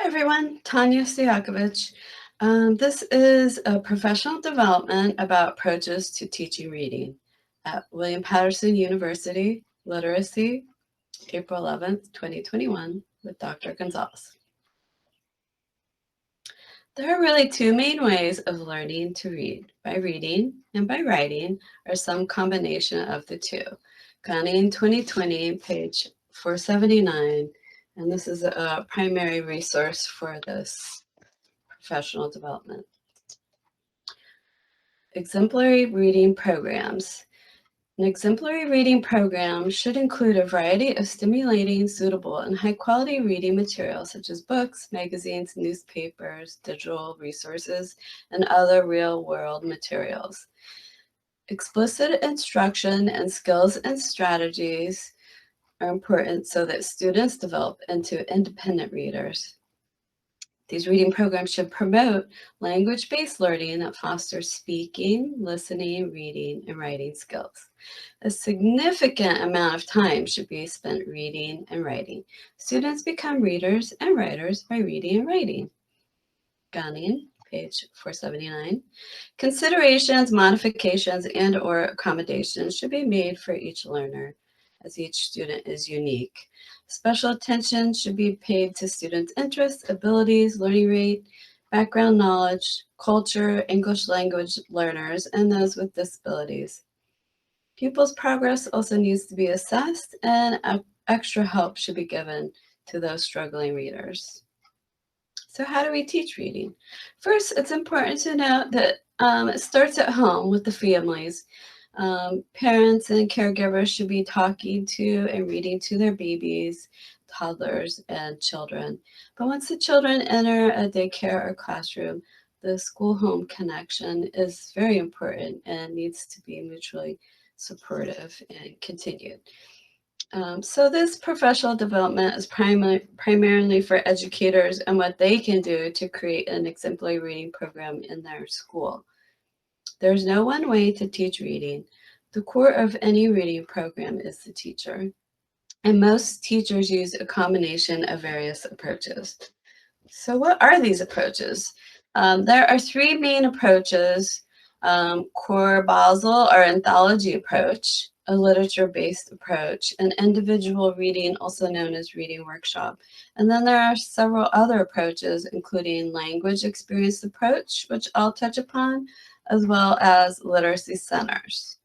Hi everyone, Tawnya Stojakovic. This is a professional development about approaches to teaching reading at William Patterson University, Literacy, April 11th, 2021, with Dr. Gonzalez. There are really two main ways of learning to read, by reading and by writing, or some combination of the two. Gunning 2020, page 479, and this is a primary resource for this professional development. Exemplary reading programs. An exemplary reading program should include a variety of stimulating, suitable, and high-quality reading materials such as books, magazines, newspapers, digital resources, and other real-world materials. Explicit instruction and skills and strategies are important so that students develop into independent readers. These reading programs should promote language-based learning that fosters speaking, listening, reading, and writing skills. A significant amount of time should be spent reading and writing. Students become readers and writers by reading and writing. Gunning, page 479. Considerations, modifications, and/or accommodations should be made for each learner, as each student is unique. Special attention should be paid to students' interests, abilities, learning rate, background knowledge, culture, English language learners, and those with disabilities. Pupils' progress also needs to be assessed, and extra help should be given to those struggling readers. So how do we teach reading? First, it's important to note that it starts at home with the families. Parents and caregivers should be talking to and reading to their babies, toddlers, and children. But once the children enter a daycare or classroom, the school-home connection is very important and needs to be mutually supportive and continued. So this professional development is primarily for educators and what they can do to create an exemplary reading program in their school. There's no one way to teach reading. The core of any reading program is the teacher. And most teachers use a combination of various approaches. So what are these approaches? There are three main approaches: core Basel or anthology approach, a literature-based approach, an individual reading, also known as reading workshop. And then there are several other approaches, including language experience approach, which I'll touch upon, as well as literacy centers.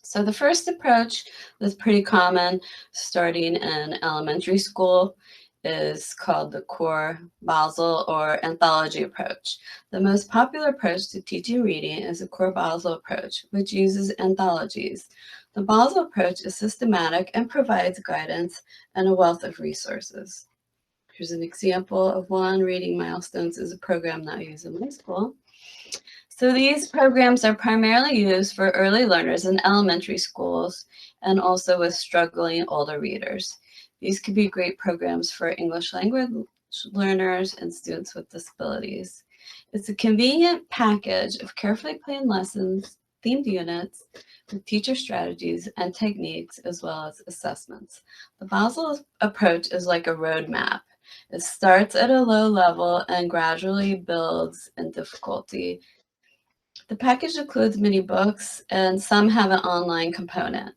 So the first approach that's pretty common starting in elementary school is called the core Basel or anthology approach. The most popular approach to teaching reading is the core Basel approach, which uses anthologies. The Basel approach is systematic and provides guidance and a wealth of resources. Here's an example of one. Reading Milestones is a program that I use in my school. So these programs are primarily used for early learners in elementary schools and also with struggling older readers. These could be great programs for English language learners and students with disabilities. It's a convenient package of carefully planned lessons, themed units, with teacher strategies and techniques, as well as assessments. The Basel approach is like a roadmap. It starts at a low level and gradually builds in difficulty. The package includes many books, and some have an online component.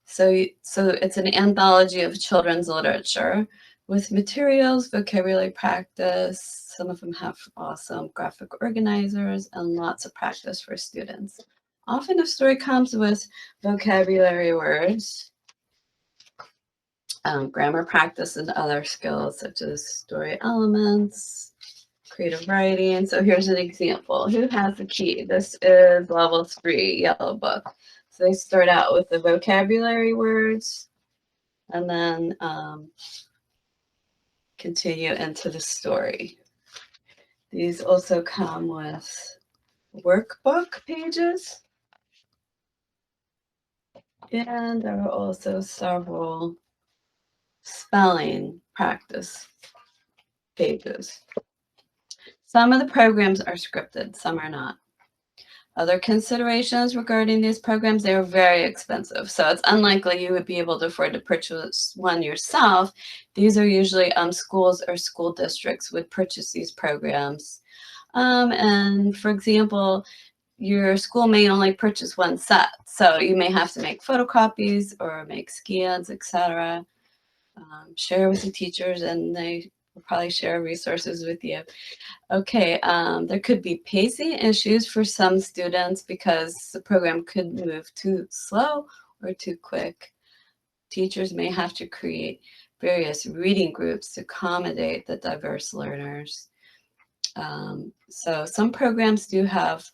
So it's an anthology of children's literature with materials, vocabulary practice. Some of them have awesome graphic organizers and lots of practice for students. Often a story comes with vocabulary words, grammar practice, and other skills such as story elements, creative writing. So here's an example. Who has the key? This is level 3 yellow book. So they start out with the vocabulary words and then continue into the story. These also come with workbook pages. And there are also several spelling practice pages. Some of the programs are scripted, some are not. Other considerations regarding these programs, they are very expensive. So it's unlikely you would be able to afford to purchase one yourself. These are usually schools or school districts would purchase these programs. And for example, your school may only purchase one set. So you may have to make photocopies or make scans, etc. Share with the teachers, and they will probably share resources with you. Okay, there could be pacing issues for some students because the program could move too slow or too quick. Teachers may have to create various reading groups to accommodate the diverse learners. So some programs do have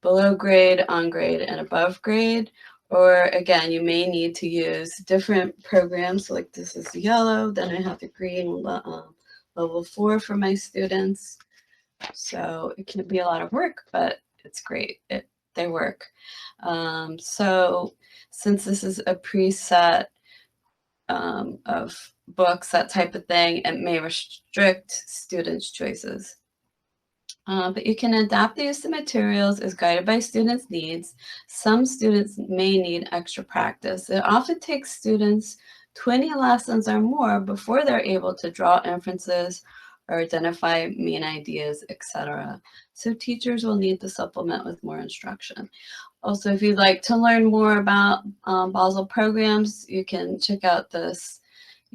below grade, on grade, and above grade. Or again, you may need to use different programs. So like this is yellow, then I have the green level 4 for my students. So it can be a lot of work, but it's great. They work. So since this is a preset of books, that type of thing, it may restrict students' choices. But you can adapt the use of materials as guided by students' needs. Some students may need extra practice. It often takes students 20 lessons or more before they're able to draw inferences or identify main ideas, etc. So teachers will need to supplement with more instruction. Also, if you'd like to learn more about Basel programs, you can check out this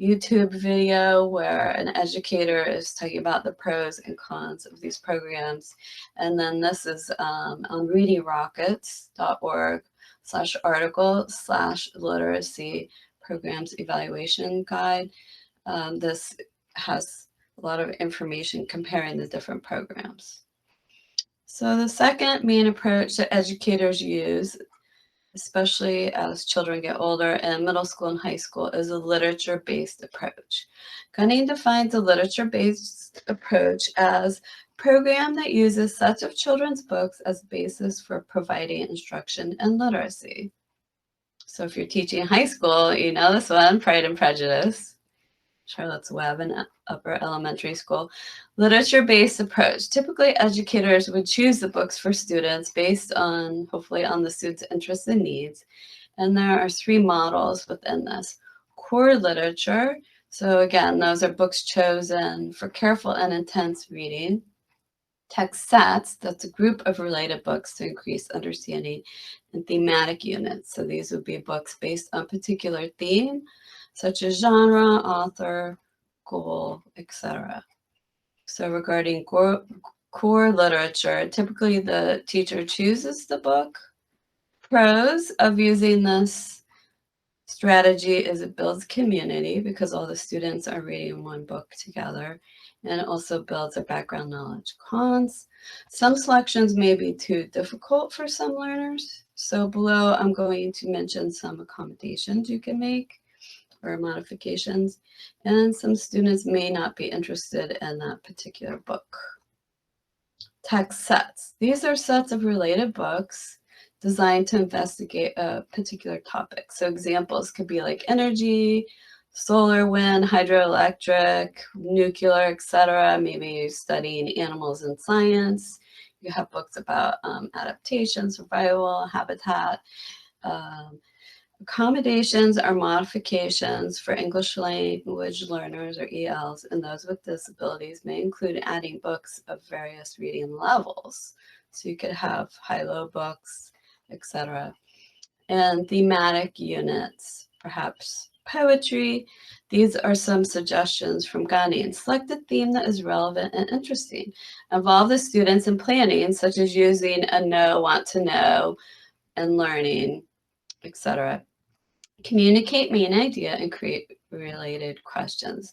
YouTube video where an educator is talking about the pros and cons of these programs. And then this is on readingrockets.org/article/literacy programs evaluation guide. This has a lot of information comparing the different programs. So the second main approach that educators use, especially as children get older in middle school and high school, is a literature-based approach. Gunning defines a literature-based approach as a program that uses sets of children's books as basis for providing instruction and literacy. So if you're teaching high school, you know this one, Pride and Prejudice, Charlotte's Web in upper elementary school. Literature-based approach. Typically, educators would choose the books for students based on, hopefully, on the student's interests and needs. And there are 3 models within this. Core literature. So again, those are books chosen for careful and intense reading. Text sets, that's a group of related books to increase understanding. And thematic units. So these would be books based on particular theme, such as genre, author, goal, etc. So regarding core literature, typically the teacher chooses the book. Pros of using this strategy is it builds community because all the students are reading one book together, and it also builds a background knowledge. Cons, some selections may be too difficult for some learners. So below, I'm going to mention some accommodations you can make or modifications, and some students may not be interested in that particular book. Text sets. These are sets of related books designed to investigate a particular topic. So examples could be like energy, solar, wind, hydroelectric, nuclear, etc. Maybe studying animals in science. You have books about adaptation, survival, habitat. Accommodations are modifications for English language learners or ELs, and those with disabilities may include adding books of various reading levels. So you could have high-low books, etc. And thematic units, perhaps poetry. These are some suggestions from Gunning. Select a theme that is relevant and interesting. Involve the students in planning, such as using a know, want to know, and learning, etc. Communicate main idea and create related questions.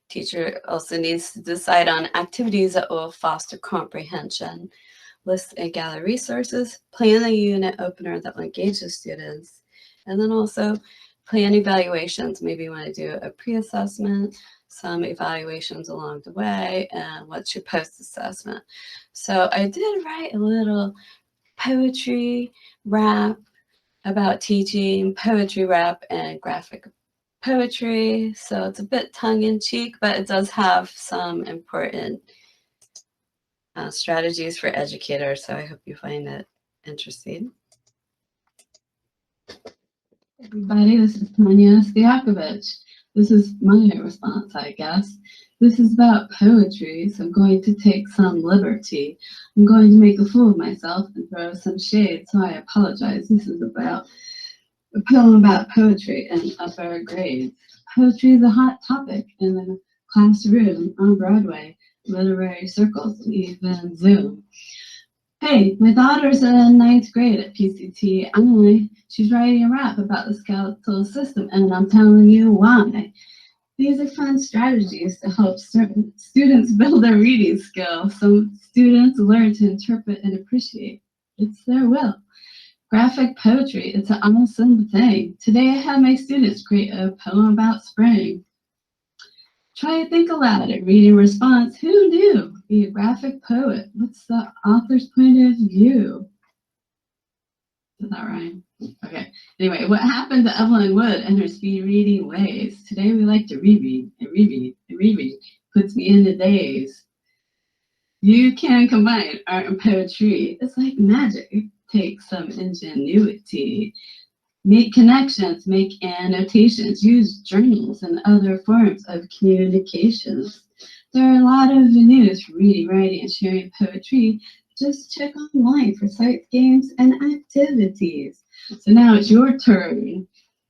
Teacher also needs to decide on activities that will foster comprehension. List and gather resources, plan a unit opener that will engage the students, and then also plan evaluations. Maybe you want to do a pre-assessment, some evaluations along the way, and what's your post-assessment. So I did write a little poetry rap about teaching poetry rap and graphic poetry. So it's a bit tongue-in-cheek, but it does have some important strategies for educators. So I hope you find it interesting. Everybody, this is Tawnya Stojakovic. This is my response, I guess. This is about poetry, so I'm going to take some liberty. I'm going to make a fool of myself and throw some shade, so I apologize. This is about a poem about poetry in upper grades. Poetry is a hot topic in the classroom, on Broadway, literary circles, and even Zoom. Hey, my daughter's in ninth grade at PCT. She's writing a rap about the skeletal system, and I'm telling you why. These are fun strategies to help students build their reading skills. So students learn to interpret and appreciate. It's their will. Graphic poetry, it's an awesome thing. Today I had my students create a poem about spring. Try to think aloud and read in response. Who knew? Be a graphic poet. What's the author's point of view? Is that right? Okay. Anyway, what happened to Evelyn Wood and her speed reading ways? Today we like to reread and reread and reread. Puts me in the daze. You can combine art and poetry. It's like magic. It takes some ingenuity. Make connections, make annotations, use journals and other forms of communications. There are a lot of venues for reading, writing, and sharing poetry. Just check online for sites, games, and activities. So now it's your turn.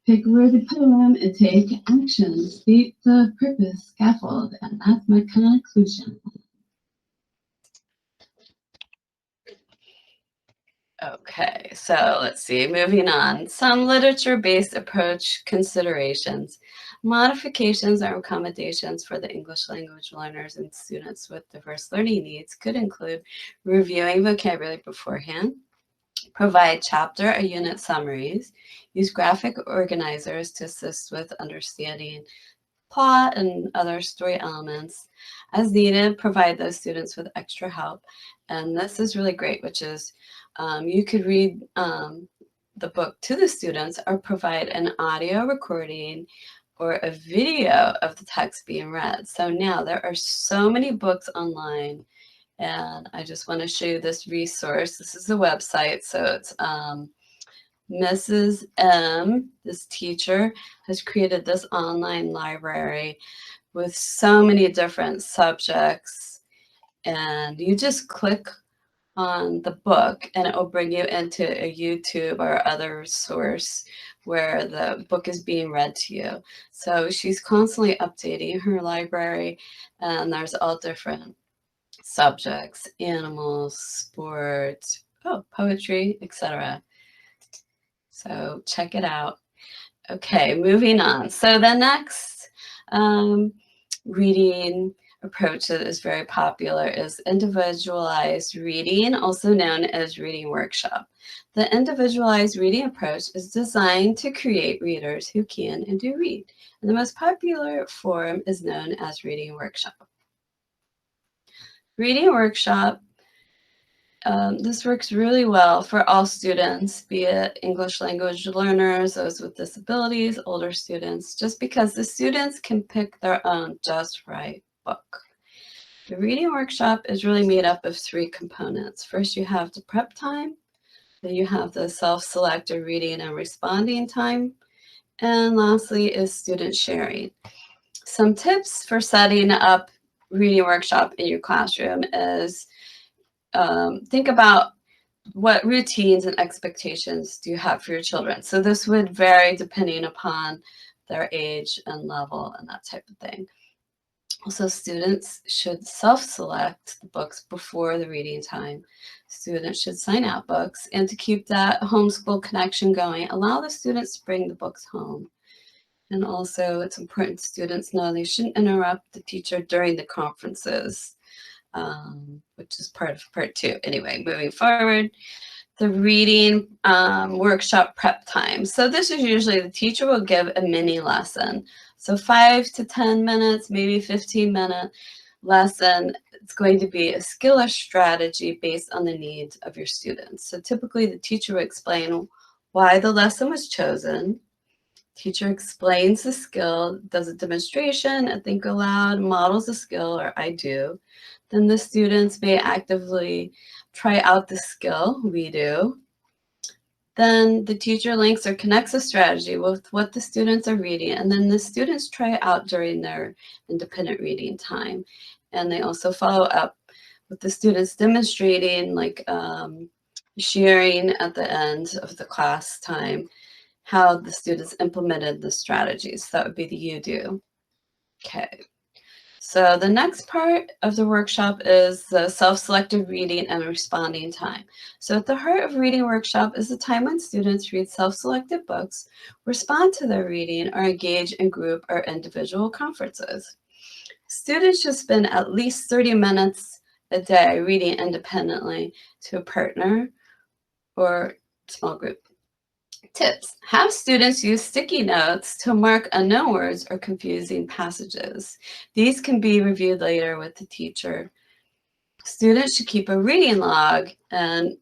Pick a worthy poem and take action. State the purpose, scaffold, and that's my conclusion. Okay, so let's see, moving on. Some literature-based approach considerations. Modifications or accommodations for the English language learners and students with diverse learning needs could include reviewing vocabulary beforehand, provide chapter or unit summaries, use graphic organizers to assist with understanding plot and other story elements. As needed, provide those students with extra help. And this is really great, which is you could read the book to the students or provide an audio recording or a video of the text being read. So now there are so many books online, and I just want to show you this resource. This is the website, so it's Mrs. M, this teacher, has created this online library with so many different subjects, and you just click on the book and it will bring you into a YouTube or other source where the book is being read to you. So she's constantly updating her library, and there's all different subjects, animals, sports, poetry, etc. So check it out. Okay, moving on. So the next reading approach that is very popular is individualized reading, also known as reading workshop. The individualized reading approach is designed to create readers who can and do read. And the most popular form is known as reading workshop. Reading workshop, this works really well for all students, be it English language learners, those with disabilities, older students, just because the students can pick their own just right book. The reading workshop is really made up of three components. First, you have the prep time, then you have the self-selected reading and responding time, and lastly is student sharing. Some tips for setting up reading workshop in your classroom is think about what routines and expectations do you have for your children. So this would vary depending upon their age and level and that type of thing. Also, students should self-select the books before the reading time. Students should sign out books, and to keep that homeschool connection going, allow the students to bring the books home. And also, it's important students know they shouldn't interrupt the teacher during the conferences, which is part of part 2. Anyway, moving forward, the reading workshop prep time. So this is usually the teacher will give a mini lesson. So 5 to 10 minutes, maybe 15-minute lesson. It's going to be a skill or strategy based on the needs of your students. So typically the teacher will explain why the lesson was chosen. Teacher explains the skill, does a demonstration, and think aloud, models the skill, or I do. Then the students may actively try out the skill, we do, Then the teacher links or connects a strategy with what the students are reading, and then the students try it out during their independent reading time. And they also follow up with the students demonstrating, like sharing at the end of the class time, how the students implemented the strategies. That would be the you do. Okay. So the next part of the workshop is the self-selected reading and responding time. So at the heart of reading workshop is the time when students read self-selected books, respond to their reading, or engage in group or individual conferences. Students should spend at least 30 minutes a day reading independently to a partner or small group. Tips. Have students use sticky notes to mark unknown words or confusing passages. These can be reviewed later with the teacher. Students should keep a reading log, and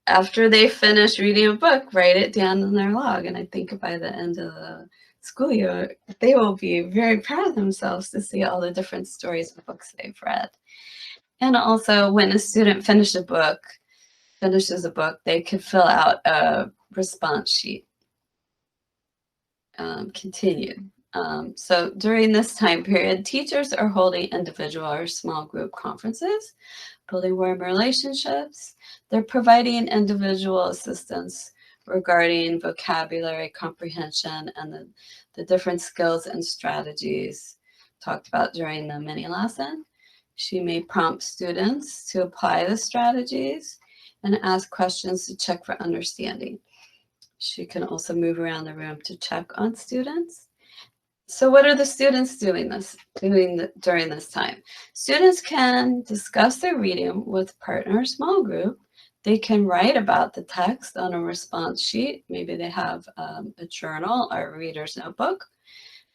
after they finish reading a book, write it down in their log. And I think by the end of the school year, they will be very proud of themselves to see all the different stories and books they've read. And also, when a student finishes a book, they could fill out a response sheet. Continue. So during this time period, teachers are holding individual or small group conferences, building warm relationships. They're providing individual assistance regarding vocabulary comprehension and the different skills and strategies talked about during the mini lesson. She may prompt students to apply the strategies and ask questions to check for understanding. She can also move around the room to check on students. So what are the students doing during this time? Students can discuss their reading with partner or small group. They can write about the text on a response sheet. Maybe they have a journal or a reader's notebook.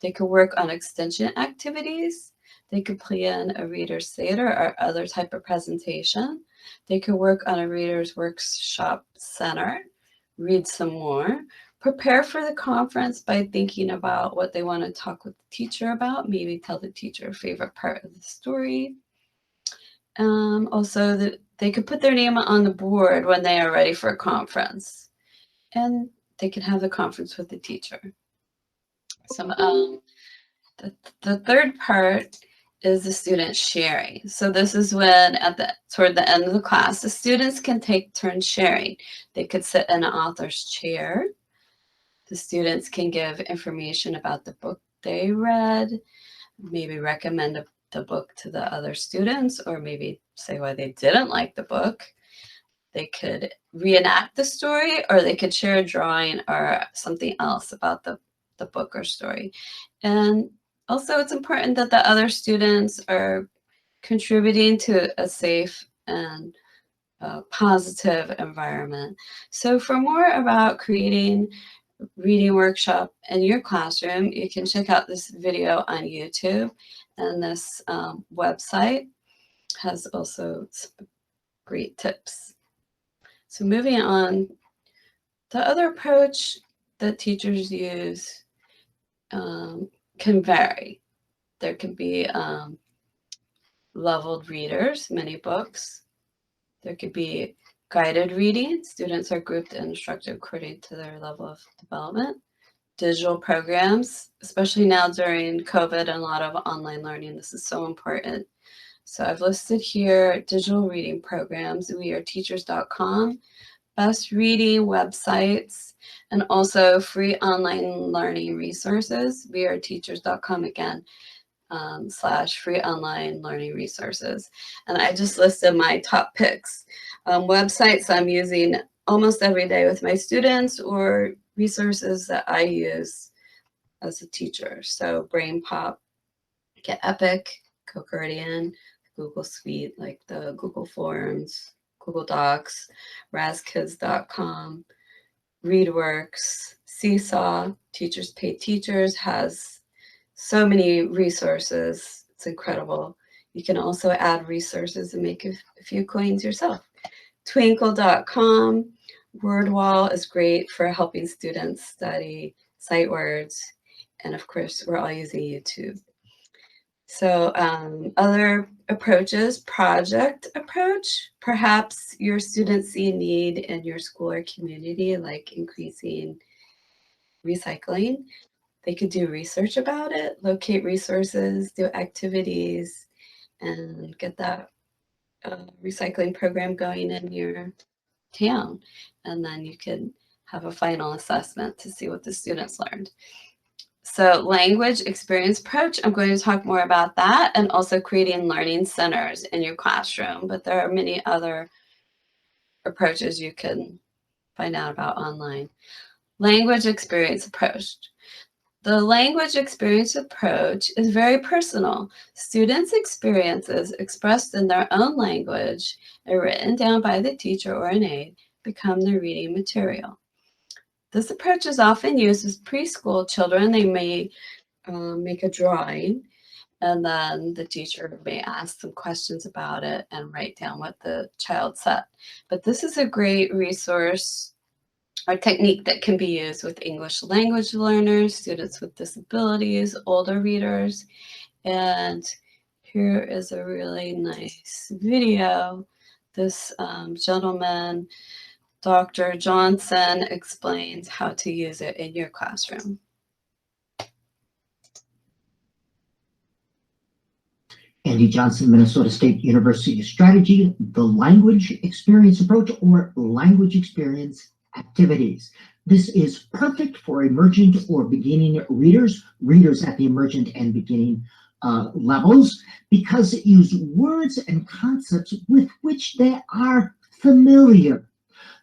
They could work on extension activities. They could plan a reader's theater or other type of presentation. They could work on a reader's workshop center, read some more, prepare for the conference by thinking about what they want to talk with the teacher about, maybe tell the teacher a favorite part of the story. Also, they could put their name on the board when they are ready for a conference, and they can have the conference with the teacher. So the third part is the student sharing. So this is when toward the end of the class, the students can take turns sharing. They could sit in an author's chair. The students can give information about the book they read, maybe recommend the book to the other students, or maybe say why they didn't like the book. They could reenact the story, or they could share a drawing or something else about the book or story. And also, it's important that the other students are contributing to a safe and positive environment. So for more about creating reading workshop in your classroom, you can check out this video on YouTube, and this website has also some great tips. So moving on, the other approach that teachers use can vary. There can be leveled readers, mini books. There could be guided reading. Students are grouped and instructed according to their level of development. Digital programs, especially now during COVID and a lot of online learning, this is so important. So I've listed here digital reading programs, weareteachers.com, best reading websites, and also free online learning resources, weareteachers.com again, / free online learning resources. And I just listed my top picks. Websites I'm using almost every day with my students, or resources that I use as a teacher. So Brain Pop, Get Epic, Cocardian, Google Suite, like the Google Forms, Google Docs, razkids.com, ReadWorks, Seesaw, Teachers Pay Teachers has so many resources. It's incredible. You can also add resources and make a few coins yourself. Twinkle.com, WordWall is great for helping students study sight words. And of course, we're all using YouTube. So other approaches, project approach. Perhaps your students see a need in your school or community, like increasing recycling. They could do research about it, locate resources, do activities, and get that recycling program going in your town. And then you can have a final assessment to see what the students learned. So language experience approach, I'm going to talk more about that, and also creating learning centers in your classroom. But there are many other approaches you can find out about online. Language experience approach. The language experience approach is very personal. Students' experiences expressed in their own language and written down by the teacher or an aide become the reading material. This approach is often used with preschool children. They may make a drawing, and then the teacher may ask some questions about it and write down what the child said. But this is a great resource or technique that can be used with English language learners, students with disabilities, older readers. And here is a really nice video. This gentleman, Dr. Johnson, explains how to use it in your classroom. Andy Johnson, Minnesota State University Strategy, the language experience approach, or language experience activities. This is perfect for emergent or beginning readers at the emergent and beginning levels, because it uses words and concepts with which they are familiar.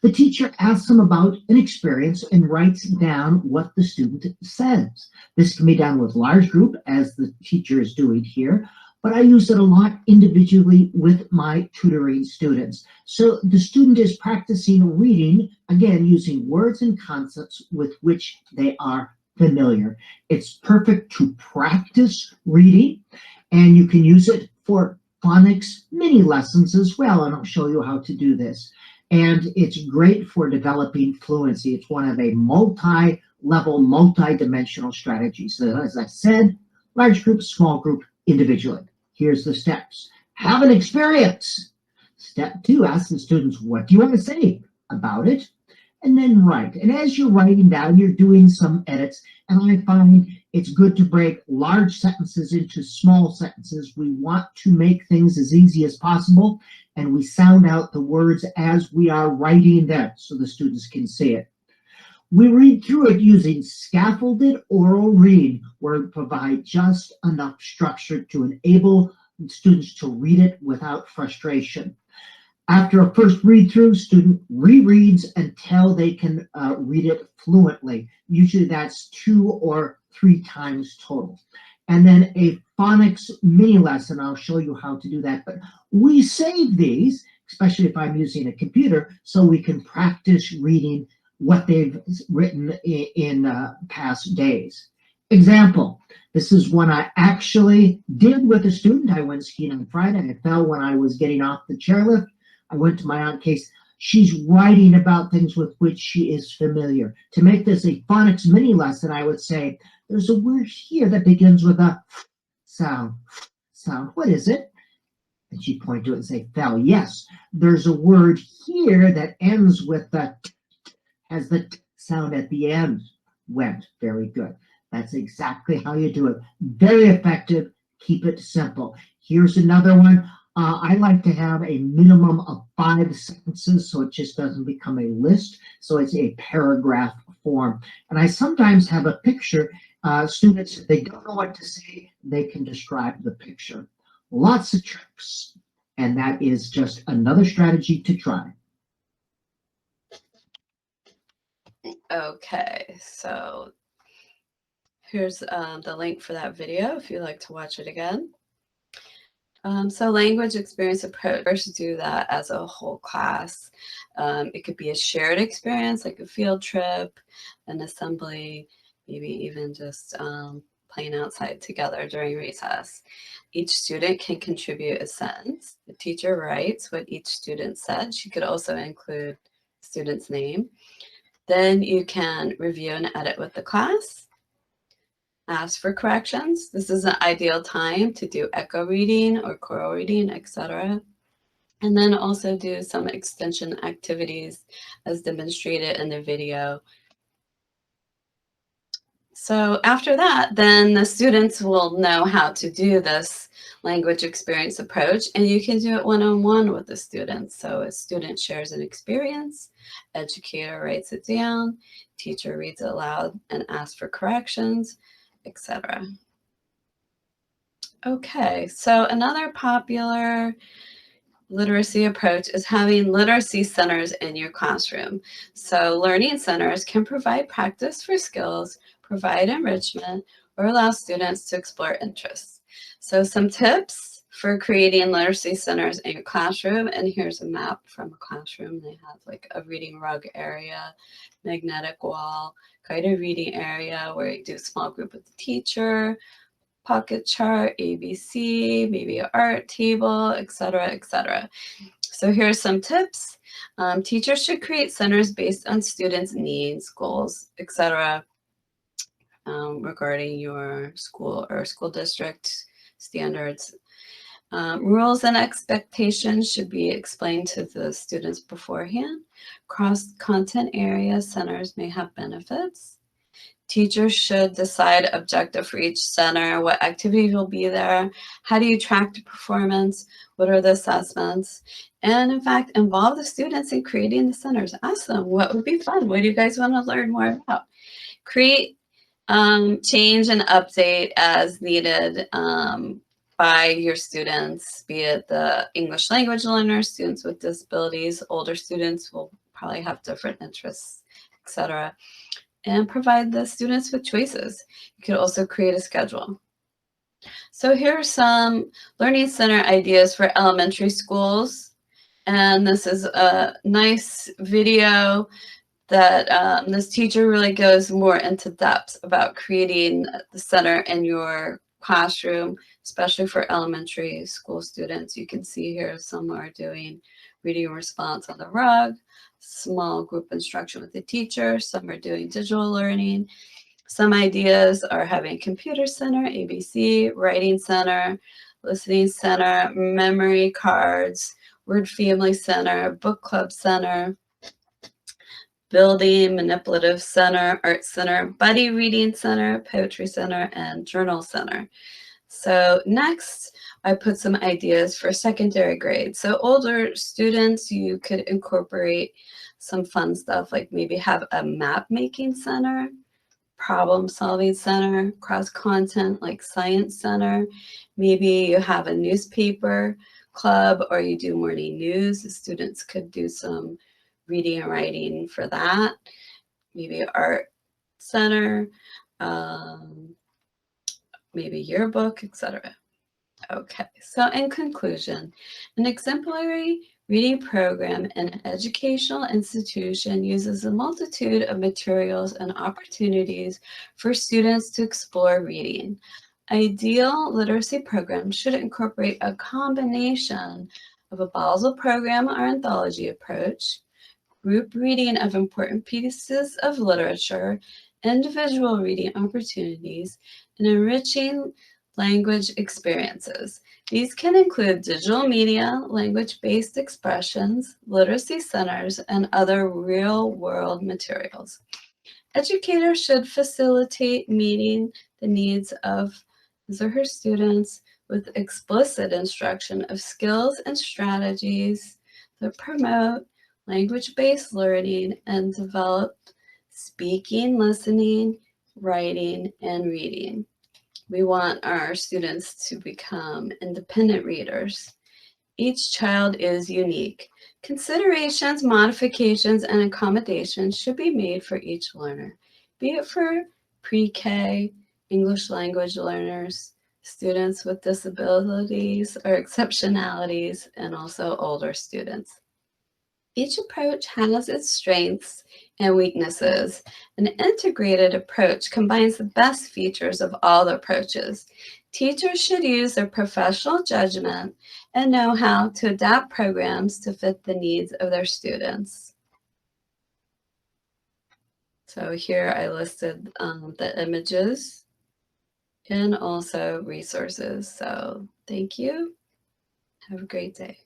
The teacher asks them about an experience and writes down what the student says. This can be done with large group, as the teacher is doing here, but I use it a lot individually with my tutoring students. So the student is practicing reading, again, using words and concepts with which they are familiar. It's perfect to practice reading, and you can use it for phonics mini lessons as well, and I'll show you how to do this. And it's great for developing fluency. It's one of a multi-level, multi-dimensional strategy. So as I said, large group, small group, individually. Here's the steps. Have an experience. Step 2, ask the students, what do you want to say about it? And then write. And as you're writing down, you're doing some edits. And I find it's good to break large sentences into small sentences. We want to make things as easy as possible, and we sound out the words as we are writing them so the students can see it. We read through it using scaffolded oral reading, where we provide just enough structure to enable students to read it without frustration. After a first read-through, student rereads until they can read it fluently. Usually that's 2 or 3 times total. And then a phonics mini lesson, I'll show you how to do that. But we save these, especially if I'm using a computer, so we can practice reading what they've written in past days. Example, this is one I actually did with a student. I went skiing on Friday. I fell when I was getting off the chairlift. I went to my aunt Case. She's writing about things with which she is familiar. To make this a phonics mini lesson, I would say, there's a word here that begins with a sound. What is it? And she'd point to it and say, fell. Yes, there's a word here that ends with the has the sound at the end. Went. Very good. That's exactly how you do it. Very effective. Keep it simple. Here's another one. I like to have a minimum of 5 sentences so it just doesn't become a list. So it's a paragraph form. And I sometimes have a picture. Students, if they don't know what to say, they can describe the picture. Lots of tricks. And that is just another strategy to try. Okay, so here's the link for that video if you'd like to watch it again. So language experience approach, first do that as a whole class. It could be a shared experience like a field trip, an assembly, maybe even just playing outside together during recess. Each student can contribute a sentence. The teacher writes what each student said. She could also include student's name. Then you can review and edit with the class. Ask for corrections. This is an ideal time to do echo reading or choral reading, etc. And then also do some extension activities as demonstrated in the video. So after that, then the students will know how to do this language experience approach, and you can do it one-on-one with the students. So a student shares an experience, educator writes it down, teacher reads it aloud and asks for corrections, etc. Okay, so another popular literacy approach is having literacy centers in your classroom. So learning centers can provide practice for skills, provide enrichment, or allow students to explore interests. So some tips for creating literacy centers in your classroom, and here's a map from a classroom. They have like a reading rug area, magnetic wall, guided reading area where you do a small group with the teacher, pocket chart, ABC, maybe an art table, etc., etc. So here are some tips. Teachers should create centers based on students' needs, goals, etc. Regarding your school or school district standards. Rules and expectations should be explained to the students beforehand. Cross-content area centers may have benefits. Teachers should decide objective for each center, what activities will be there, how do you track the performance, what are the assessments, and in fact, involve the students in creating the centers. Ask them, what would be fun? What do you guys want to learn more about? Create, change and update as needed by your students, be it the English language learners, students with disabilities, older students will probably have different interests, etc., and provide the students with choices. You could also create a schedule. So here are some Learning Center ideas for elementary schools. And this is a nice video that this teacher really goes more into depth about creating the center in your classroom, especially for elementary school students. You can see here some are doing reading response on the rug, small group instruction with the teacher, some are doing digital learning. Some ideas are having computer center, ABC, writing center, listening center, memory cards, word family center, book club center, building, manipulative center, art center, buddy reading center, poetry center, and journal center. So next, I put some ideas for secondary grades. So older students, you could incorporate some fun stuff like maybe have a map making center, problem solving center, cross content like science center. Maybe you have a newspaper club or you do morning news. The students could do some reading and writing for that. Maybe art center, maybe yearbook, etc. Okay, so in conclusion, an exemplary reading program in an educational institution uses a multitude of materials and opportunities for students to explore reading. Ideal literacy programs should incorporate a combination of a Basel program or anthology approach, group reading of important pieces of literature, individual reading opportunities, and enriching language experiences. These can include digital media, language-based expressions, literacy centers, and other real-world materials. Educators should facilitate meeting the needs of his or her students with explicit instruction of skills and strategies that promote language-based learning and develop speaking, listening, writing, and reading. We want our students to become independent readers. Each child is unique. Considerations, modifications, and accommodations should be made for each learner, be it for pre-K, English language learners, students with disabilities or exceptionalities, and also older students. Each approach has its strengths and weaknesses. An integrated approach combines the best features of all the approaches. Teachers should use their professional judgment and know how to adapt programs to fit the needs of their students. So here I listed the images and also resources. So thank you. Have a great day.